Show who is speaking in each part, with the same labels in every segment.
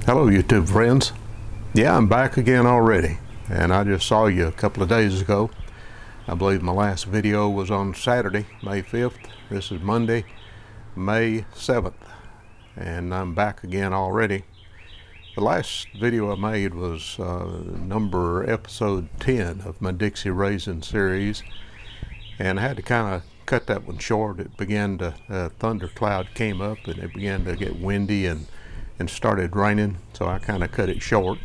Speaker 1: Hello YouTube friends. Yeah, I'm back again already, and I just saw you a couple of days ago. I believe my last video was on Saturday, May 5th. This is Monday, May 7th, and I'm back again already. The last video I made was episode 10 of my Dixie Raising series, and I had to kind of cut that one short. It began to, thundercloud came up and it began to get windy and started raining, so I kind of cut it short.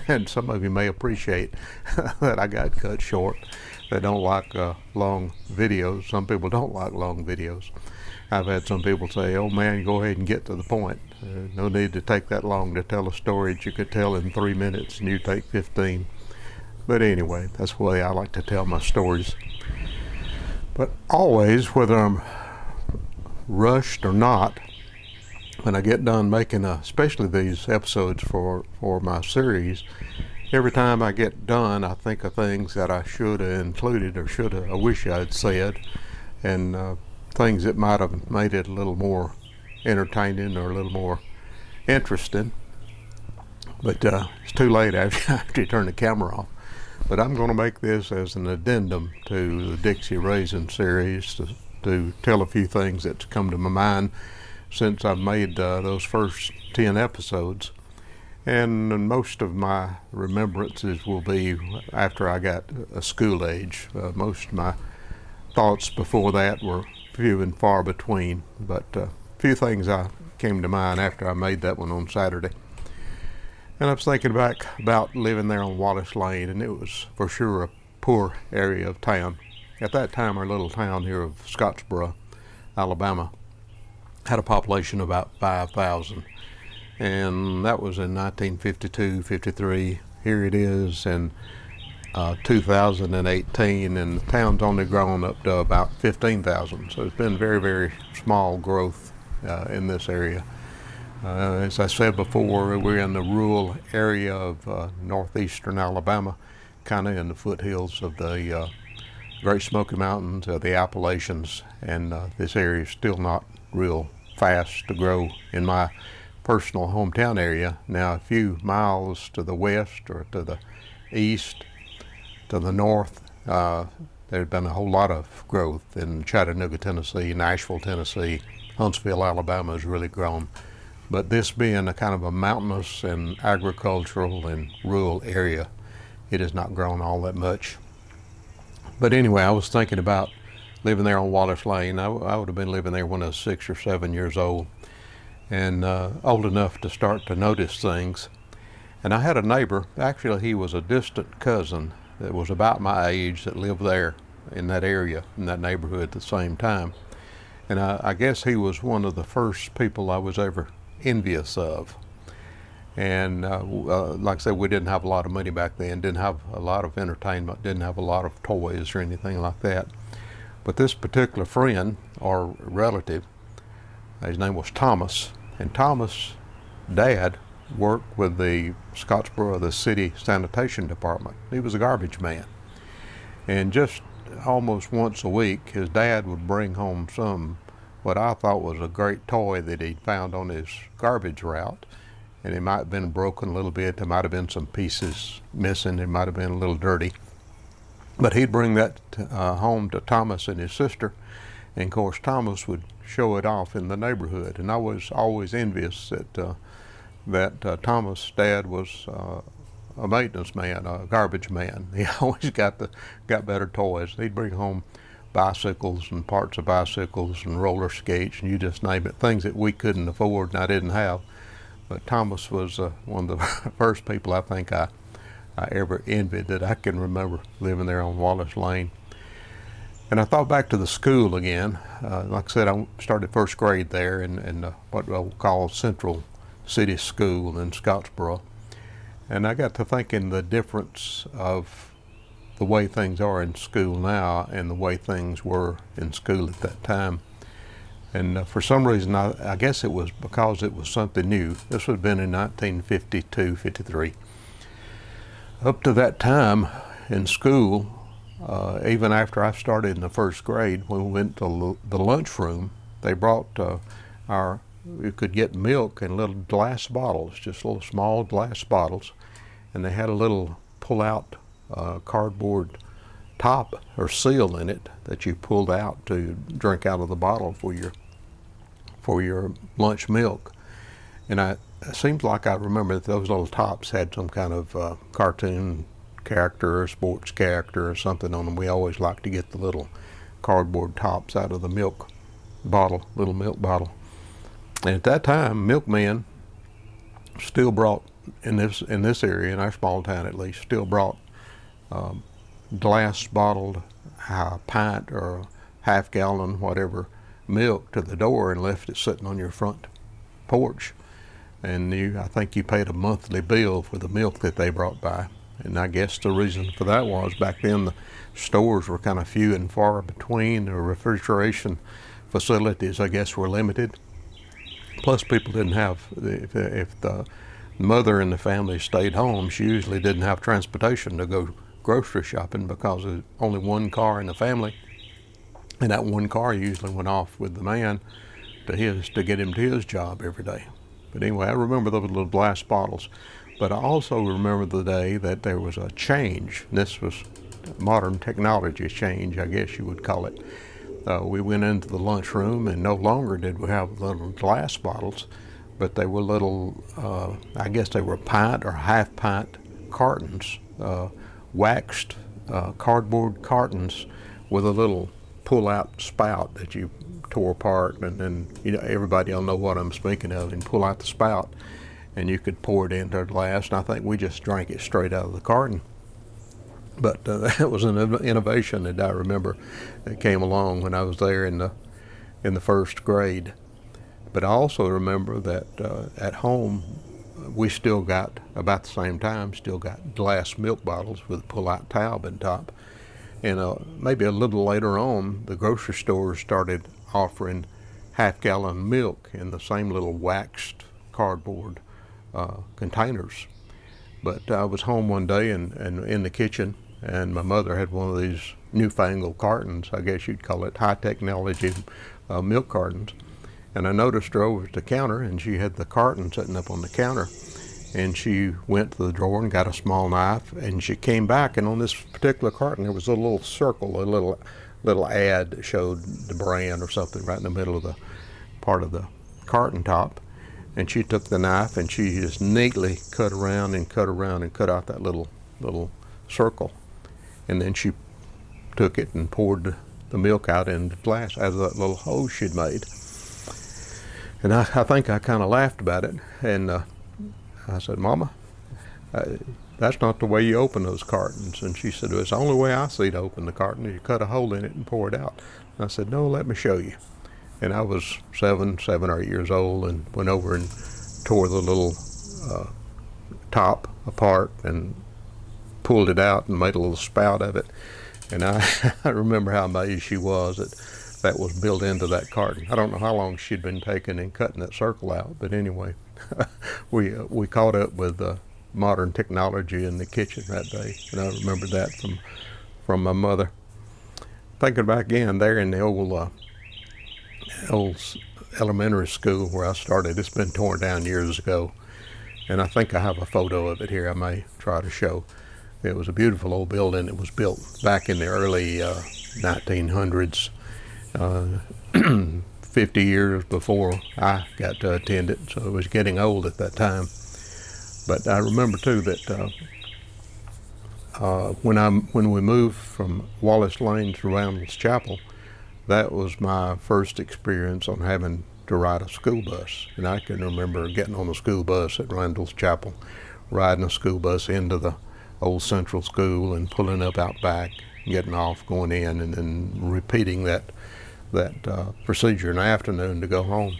Speaker 1: And some of you may appreciate that I got cut short. They don't like long videos. Some people don't like long videos. I've had some people say, oh man, go ahead and get to the point. No need to take that long to tell a story that you could tell in 3 minutes and you take 15. But anyway, that's the way I like to tell my stories. But always, whether I'm rushed or not, when I get done making especially these episodes for my series, every time I get done I think of things that I should have included or I wish I'd said, and things that might have made it a little more entertaining or a little more interesting. But it's too late after you turn the camera off. But I'm going to make this as an addendum to the Dixie Raising series to tell a few things that's come to my mind since I've made those first 10 episodes. And most of my remembrances will be after I got a school age. Most of my thoughts before that were few and far between, but a few things came to mind after I made that one on Saturday. And I was thinking back about living there on Wallace Lane, and it was for sure a poor area of town. At that time, our little town here of Scottsboro, Alabama, had a population of about 5,000, and that was in 1952, 53. Here it is in 2018, and the town's only grown up to about 15,000. So it's been very, very small growth in this area. As I said before, we're in the rural area of northeastern Alabama, kind of in the foothills of the Great Smoky Mountains, the Appalachians, and this area is still not real fast to grow in my personal hometown area. Now, a few miles to the west or to the east, to the north, there's been a whole lot of growth in Chattanooga, Tennessee, Nashville, Tennessee. Huntsville, Alabama has really grown. But this being a kind of a mountainous and agricultural and rural area, it has not grown all that much. But anyway, I was thinking about living there on Wallace Lane. I would have been living there when I was 6 or 7 years old, and old enough to start to notice things. And I had a neighbor, actually he was a distant cousin that was about my age that lived there in that area, in that neighborhood at the same time. And I guess he was one of the first people I was ever envious of. And like I said, we didn't have a lot of money back then, didn't have a lot of entertainment, didn't have a lot of toys or anything like that. But this particular friend or relative, his name was Thomas, and Thomas' dad worked with the Scottsboro, the city sanitation department. He was a garbage man. And just almost once a week, his dad would bring home what I thought was a great toy that he'd found on his garbage route. And it might have been broken a little bit, there might have been some pieces missing, it might have been a little dirty. But he'd bring that home to Thomas and his sister, and of course Thomas would show it off in the neighborhood. And I was always envious that Thomas' dad was a maintenance man, a garbage man. He always got better toys. He'd bring home bicycles and parts of bicycles and roller skates, and you just name it, things that we couldn't afford and I didn't have. But Thomas was one of the first people I think I ever envied that I can remember living there on Wallace Lane. And I thought back to the school again. Like I said, I started first grade there in what we'll call Central City School in Scottsboro. And I got to thinking the difference of the way things are in school now and the way things were in school at that time. And for some reason, I guess it was because it was something new. This would have been in 1952, 53. Up to that time in school, even after I started in the first grade, when we went to the lunchroom, they brought our you could get milk in little glass bottles, just little small glass bottles, and they had a little pull-out cardboard top or seal in it that you pulled out to drink out of the bottle for your lunch milk. And it seems like I remember that those little tops had some kind of cartoon character or sports character or something on them. We always liked to get the little cardboard tops out of the milk bottle, little milk bottle. And at that time, milkmen still brought, in this area, in our small town at least, still brought glass bottled pint or half gallon, whatever, milk to the door and left it sitting on your front porch. And I think you paid a monthly bill for the milk that they brought by. And I guess the reason for that was back then the stores were kind of few and far between. The refrigeration facilities, I guess, were limited. Plus, people didn't have, if the mother in the family stayed home, she usually didn't have transportation to go grocery shopping because there's only one car in the family. And that one car usually went off with the man to get him to his job every day. But anyway, I remember those little glass bottles. But I also remember the day that there was a change. This was modern technology change, I guess you would call it. We went into the lunchroom, and no longer did we have little glass bottles, but they were little, I guess they were pint or half pint cartons, waxed cardboard cartons with a little pull-out spout that you tore apart, and then everybody will know what I'm speaking of, and pull out the spout, and you could pour it into a glass. And I think we just drank it straight out of the carton. But that was an innovation that I remember that came along when I was there in the first grade. But I also remember that at home we still got, about the same time, still got glass milk bottles with a pull-out tab on top. And maybe a little later on, the grocery stores started offering half-gallon milk in the same little waxed cardboard containers. But I was home one day and in the kitchen, and my mother had one of these newfangled cartons, I guess you'd call it, high technology milk cartons. And I noticed her over at the counter, and she had the carton sitting up on the counter. And she went to the drawer and got a small knife, and she came back, and on this particular carton there was a little circle, a little ad that showed the brand or something right in the middle of the part of the carton top. And she took the knife and she just neatly cut around and cut out that little circle. And then she took it and poured the milk out in the glass out of that little hose she'd made. And I think I kind of laughed about it. And I said, "Mama, that's not the way you open those cartons." And she said, "Well, it's the only way I see to open the carton is you cut a hole in it and pour it out." And I said, "No, let me show you." And I was seven or 8 years old, and went over and tore the little top apart and pulled it out and made a little spout of it. And I remember how amazed she was that was built into that carton. I don't know how long she'd been taking and cutting that circle out, but anyway, we caught up with modern technology in the kitchen that day, and I remember that from my mother. Thinking back again, there in the old elementary school where I started, it's been torn down years ago, and I think I have a photo of it here I may try to show. It was a beautiful old building. It was built back in the early 1900s, 50 years before I got to attend it, so it was getting old at that time. But I remember too that when we moved from Wallace Lane to Randall's Chapel, that was my first experience on having to ride a school bus. And I can remember getting on the school bus at Randall's Chapel, riding a school bus into the old central school and pulling up out back, getting off, going in, and then repeating that procedure in the afternoon to go home.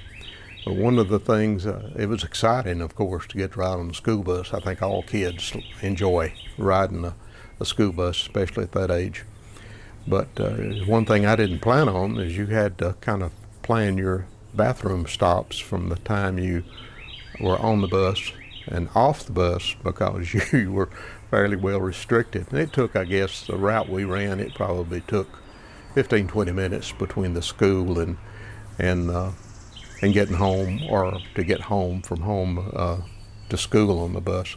Speaker 1: But one of the things, it was exciting, of course, to get to ride on the school bus. I think all kids enjoy riding a school bus, especially at that age. But one thing I didn't plan on is you had to kind of plan your bathroom stops from the time you were on the bus and off the bus, because you were fairly well restricted. And it took, I guess, the route we ran, it probably took 15-20 minutes between the school and and getting home, or to get home from home to school on the bus.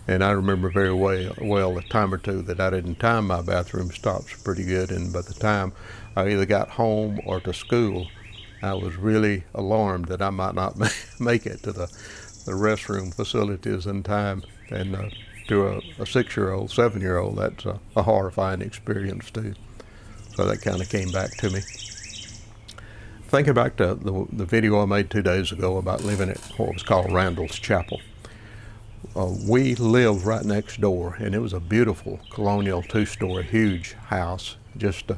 Speaker 1: And I remember very well a time or two that I didn't time my bathroom stops pretty good, and by the time I either got home or to school, I was really alarmed that I might not make it to the restroom facilities in time. And to a 6-year-old, 7-year-old, that's a horrifying experience too. So that kind of came back to me. Thinking back to the video I made 2 days ago about living at what was called Randall's Chapel. We lived right next door, and it was a beautiful colonial 2-story huge house just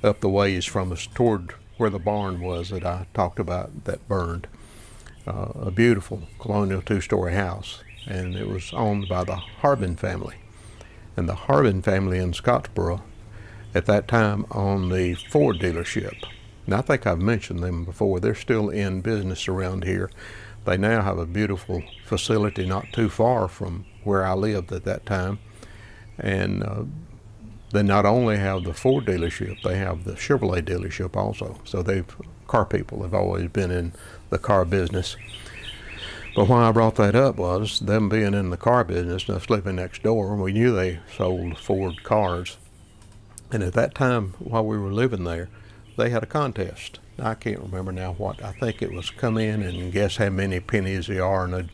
Speaker 1: up the ways from us toward where the barn was that I talked about that burned. A beautiful colonial 2-story house, and it was owned by the Harbin family. And the Harbin family in Scottsboro at that time owned the Ford dealership. And I think I've mentioned them before. They're still in business around here. They now have a beautiful facility not too far from where I lived at that time. And they not only have the Ford dealership, they have the Chevrolet dealership also. So car people have always been in the car business. But why I brought that up was them being in the car business and us living next door. We knew they sold Ford cars. And at that time, while we were living there, they had a contest. I can't remember now what. I think it was come in and guess how many pennies there are in a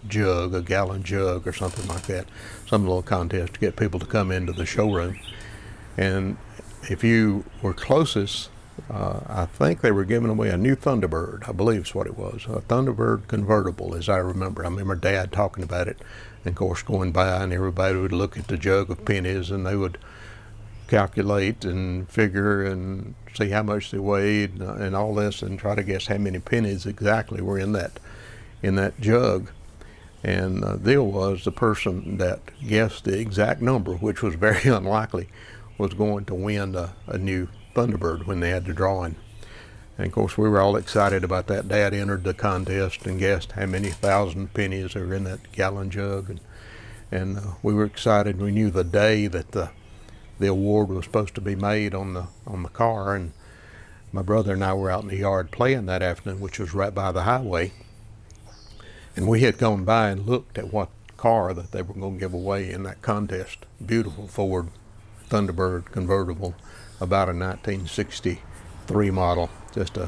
Speaker 1: jug, a gallon jug or something like that. Some little contest to get people to come into the showroom. And if you were closest, I think they were giving away a new Thunderbird, I believe is what it was. A Thunderbird convertible, as I remember. I remember Dad talking about it, and of course going by, and everybody would look at the jug of pennies, and they would calculate and figure and see how much they weighed and all this, and try to guess how many pennies exactly were in that jug. And the deal was the person that guessed the exact number, which was very unlikely, was going to win a new Thunderbird when they had the drawing. And of course we were all excited about that. Dad entered the contest and guessed how many thousand pennies were in that gallon jug, and we were excited. We knew the day that the award was supposed to be made on the car, and my brother and I were out in the yard playing that afternoon, which was right by the highway. And we had gone by and looked at what car that they were going to give away in that contest. Beautiful Ford Thunderbird convertible, about a 1963 model, just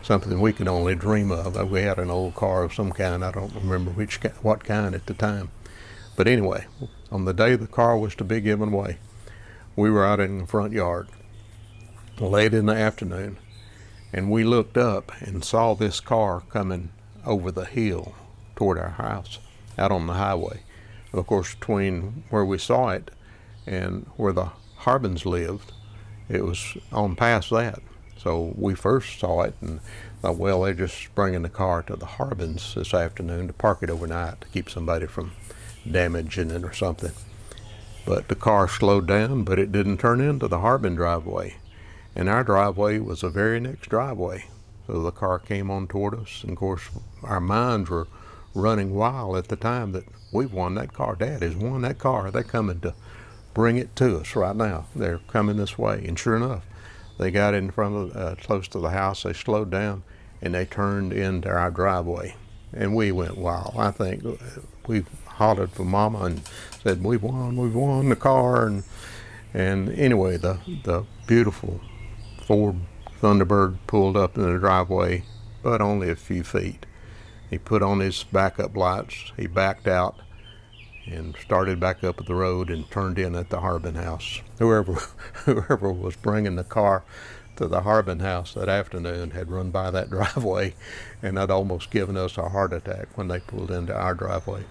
Speaker 1: something we could only dream of. We had an old car of some kind. I don't remember what kind at the time. But anyway, on the day the car was to be given away, we were out in the front yard late in the afternoon, and we looked up and saw this car coming over the hill toward our house out on the highway. Of course, between where we saw it and where the Harbins lived, it was on past that. So we first saw it and thought, well, they're just bringing the car to the Harbins this afternoon to park it overnight to keep somebody from damaging it or something. But the car slowed down, but it didn't turn into the Harbin driveway. And our driveway was the very next driveway. So the car came on toward us, and of course our minds were running wild at the time that we've won that car. Dad has won that car. They're coming to bring it to us right now. They're coming this way. And sure enough, they got in front of, close to the house. They slowed down, and they turned into our driveway. And we went wild. I think we hollered for Mama and said, we've won the car. And anyway, the beautiful Ford Thunderbird pulled up in the driveway, but only a few feet. He put on his backup lights, he backed out and started back up the road and turned in at the Harbin house. Whoever was bringing the car to the Harbin house that afternoon had run by that driveway, and had almost given us a heart attack when they pulled into our driveway.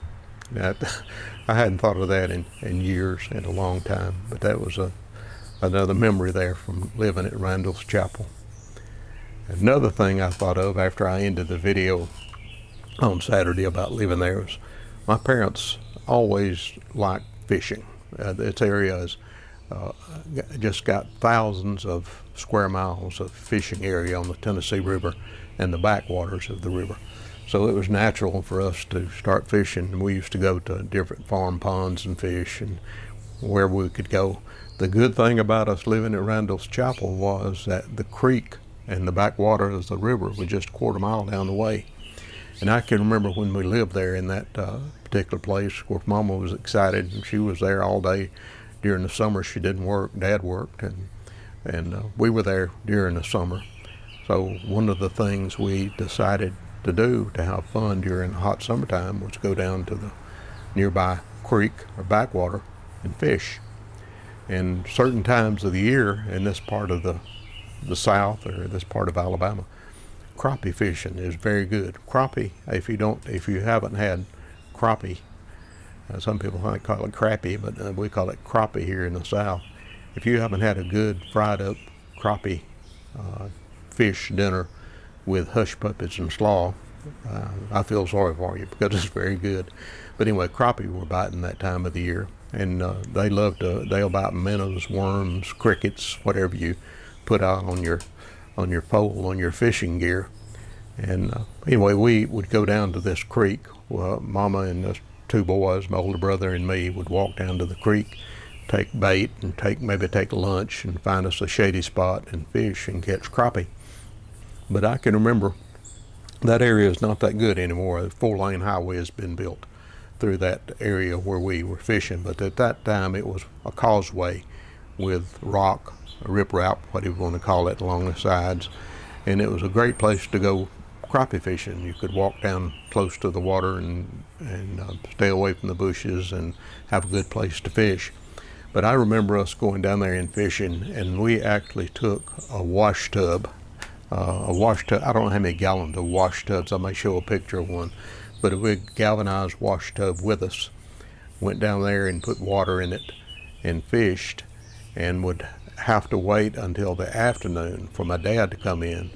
Speaker 1: I hadn't thought of that in years, in a long time, but that was another memory there from living at Randall's Chapel. Another thing I thought of after I ended the video on Saturday about living there was my parents always liked fishing. This area has just got thousands of square miles of fishing area on the Tennessee River and the backwaters of the river. So it was natural for us to start fishing. We used to go to different farm ponds and fish and wherever we could go. The good thing about us living at Randall's Chapel was that the creek and the backwater of the river was just a quarter mile down the way. And I can remember when we lived there in that particular place. Of course, Mama was excited, and she was there all day. During the summer, she didn't work. Dad worked, and we were there during the summer. So one of the things we decided to do to have fun during hot summertime was go down to the nearby creek or backwater and fish. And certain times of the year in this part of the South or this part of Alabama, crappie fishing is very good. Crappie, if you haven't had crappie, some people might call it crappie, but we call it crappie here in the South. If you haven't had a good fried up crappie fish dinner with hush puppies and slaw, I feel sorry for you because it's very good. But anyway, crappie were biting that time of the year, and they'll bite minnows, worms, crickets, whatever you put out on your pole, on your fishing gear. And anyway, we would go down to this creek. Well, Mama and the two boys, my older brother and me, would walk down to the creek, take bait, and maybe take lunch, and find us a shady spot and fish and catch crappie. But I can remember that area is not that good anymore. The 4-lane highway has been built through that area where we were fishing. But at that time, it was a causeway with rock, riprap, whatever you want to call it, along the sides. And it was a great place to go crappie fishing. You could walk down close to the water and stay away from the bushes and have a good place to fish. But I remember us going down there and fishing, and we actually took a wash tub. I don't know how many gallons of wash tubs. I may show a picture of one, but a big galvanized wash tub with us. Went down there and put water in it and fished, and would have to wait until the afternoon for my dad to come in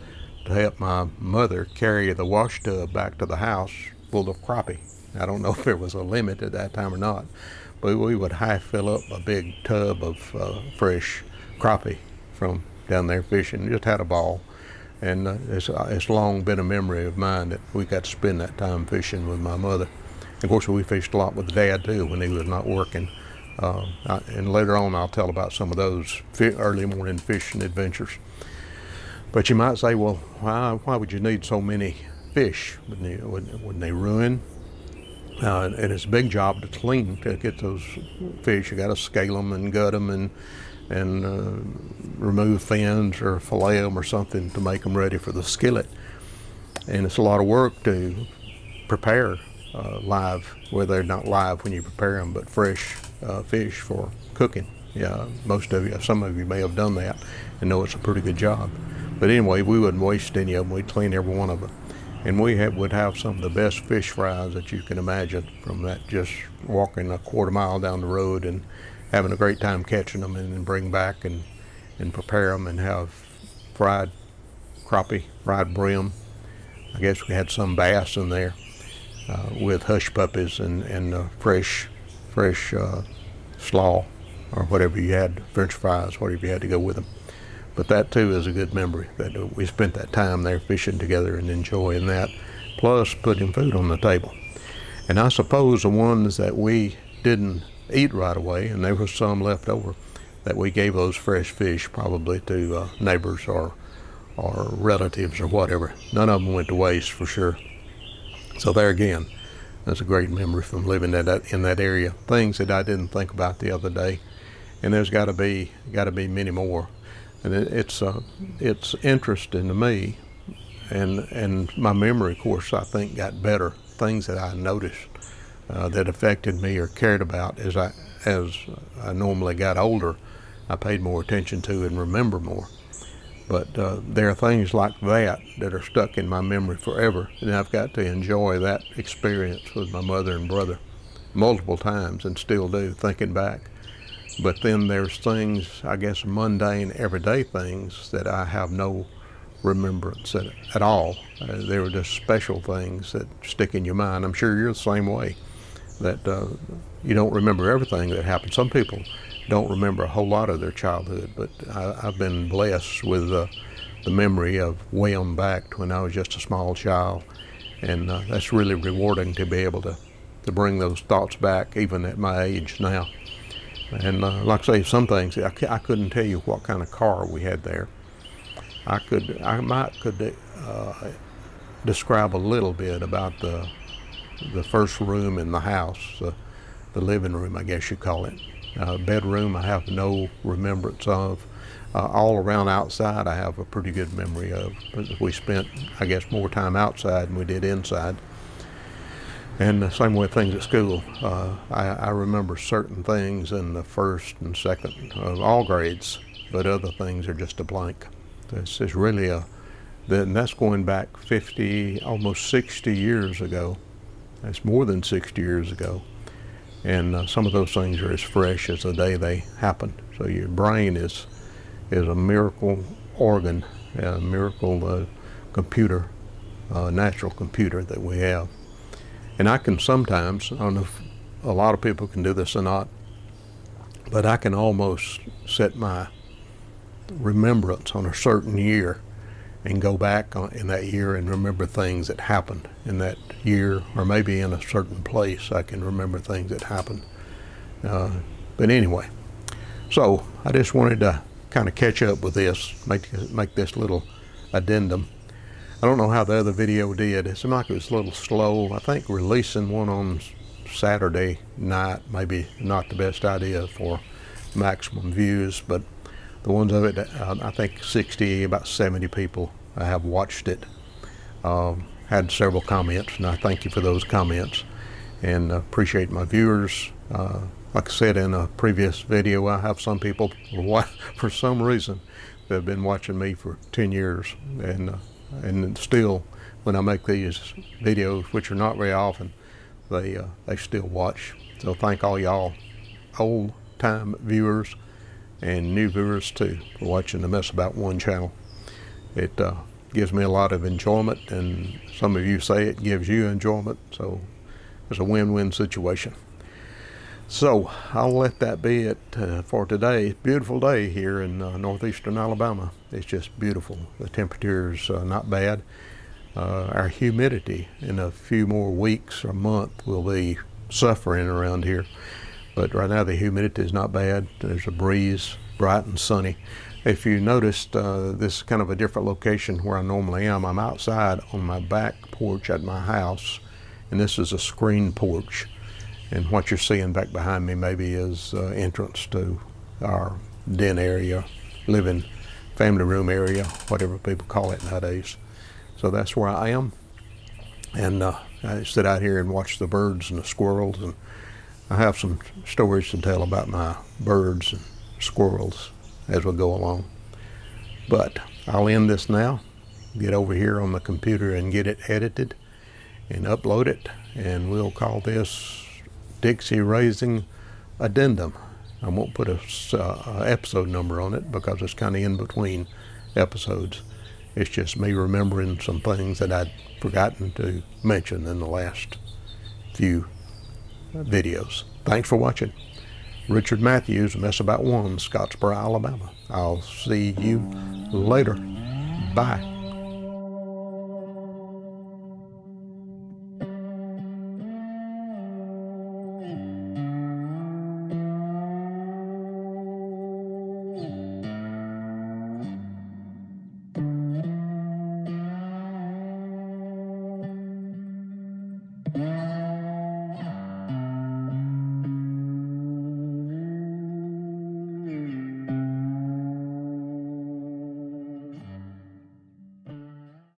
Speaker 1: to help my mother carry the wash tub back to the house full of crappie. I don't know if there was a limit at that time or not, but we would half fill up a big tub of fresh crappie from down there fishing. Just had a ball. And it's long been a memory of mine that we got to spend that time fishing with my mother. Of course, we fished a lot with Dad too when he was not working. And later on, I'll tell about some of those early morning fishing adventures. But you might say, well, why would you need so many fish? Wouldn't they ruin? And it's a big job to clean, to get those fish. You got to scale them and gut them and remove fins or fillet them or something to make them ready for the skillet. And it's a lot of work to prepare live, well, they're not live when you prepare them, but fresh fish for cooking. Yeah, some of you may have done that and know it's a pretty good job. But anyway, we wouldn't waste any of them. We'd clean every one of them. And we would have some of the best fish fries that you can imagine from that, just walking a quarter mile down the road and having a great time catching them, and then bring back and prepare them and have fried crappie, fried brim. I guess we had some bass in there with hush puppies and fresh slaw or whatever you had, French fries, whatever you had to go with them. But that too is a good memory, that we spent that time there fishing together and enjoying that, plus putting food on the table. And I suppose the ones that we didn't eat right away, and there was some left over, that we gave those fresh fish probably to neighbors or relatives or whatever. None of them went to waste for sure. So there again, that's a great memory from living in that area. Things that I didn't think about the other day, and there's got to be many more. And it's interesting to me, and my memory, of course, I think got better. Things that I noticed that affected me or cared about as I normally got older, I paid more attention to and remember more. But there are things like that are stuck in my memory forever, and I've got to enjoy that experience with my mother and brother multiple times and still do, thinking back. But then there's things, I guess, mundane, everyday things that I have no remembrance at all. They were just special things that stick in your mind. I'm sure you're the same way, that you don't remember everything that happened. Some people don't remember a whole lot of their childhood, but I've been blessed with the memory of way on back to when I was just a small child, and that's really rewarding to be able to bring those thoughts back even at my age now. And like I say, some things, I couldn't tell you what kind of car we had there. I might could describe a little bit about the first room in the house, the living room, I guess you call it. Bedroom, I have no remembrance of. All around outside, I have a pretty good memory of. We spent, I guess, more time outside than we did inside. And the same with things at school. I remember certain things in the first and second of all grades, but other things are just a blank. This is really that's going back 50, almost 60 years ago. That's more than 60 years ago. And some of those things are as fresh as the day they happened. So your brain is a miracle organ, a miracle computer, natural computer that we have. And I can sometimes, I don't know if a lot of people can do this or not, but I can almost set my remembrance on a certain year and go back in that year and remember things that happened in that year, or maybe in a certain place I can remember things that happened. But anyway, so I just wanted to kind of catch up with this, make this little addendum. I don't know how the other video did. It seemed like it was a little slow. I think releasing one on Saturday night maybe not the best idea for maximum views, but the ones of it, I think 60, about 70 people have watched it. Had several comments, and I thank you for those comments and appreciate my viewers. Like I said in a previous video, I have some people, for some reason, that have been watching me for 10 years, and still, when I make these videos, which are not very often, they still watch. So thank all y'all old-time viewers and new viewers too for watching the Mess About One channel. It gives me a lot of enjoyment, and some of you say it gives you enjoyment, so it's a win-win situation. So I'll let that be it for today. Beautiful day here in northeastern Alabama. It's just beautiful. The temperature's not bad. Our humidity in a few more weeks or month will be suffering around here. But right now the humidity is not bad. There's a breeze, bright and sunny. If you noticed, this is kind of a different location where I normally am. I'm outside on my back porch at my house, and this is a screen porch. And what you're seeing back behind me maybe is entrance to our den area, living family room area, whatever people call it nowadays. So that's where I am. And I sit out here and watch the birds and the squirrels, and I have some stories to tell about my birds and squirrels as we go along. But I'll end this now, get over here on the computer and get it edited and upload it, and we'll call this Dixie Raising Addendum. I won't put a episode number on it because it's kind of in between episodes. It's just me remembering some things that I'd forgotten to mention in the last few videos. Thanks for watching. Richard Matthews, Mess About One, Scottsboro, Alabama. I'll see you later. Bye.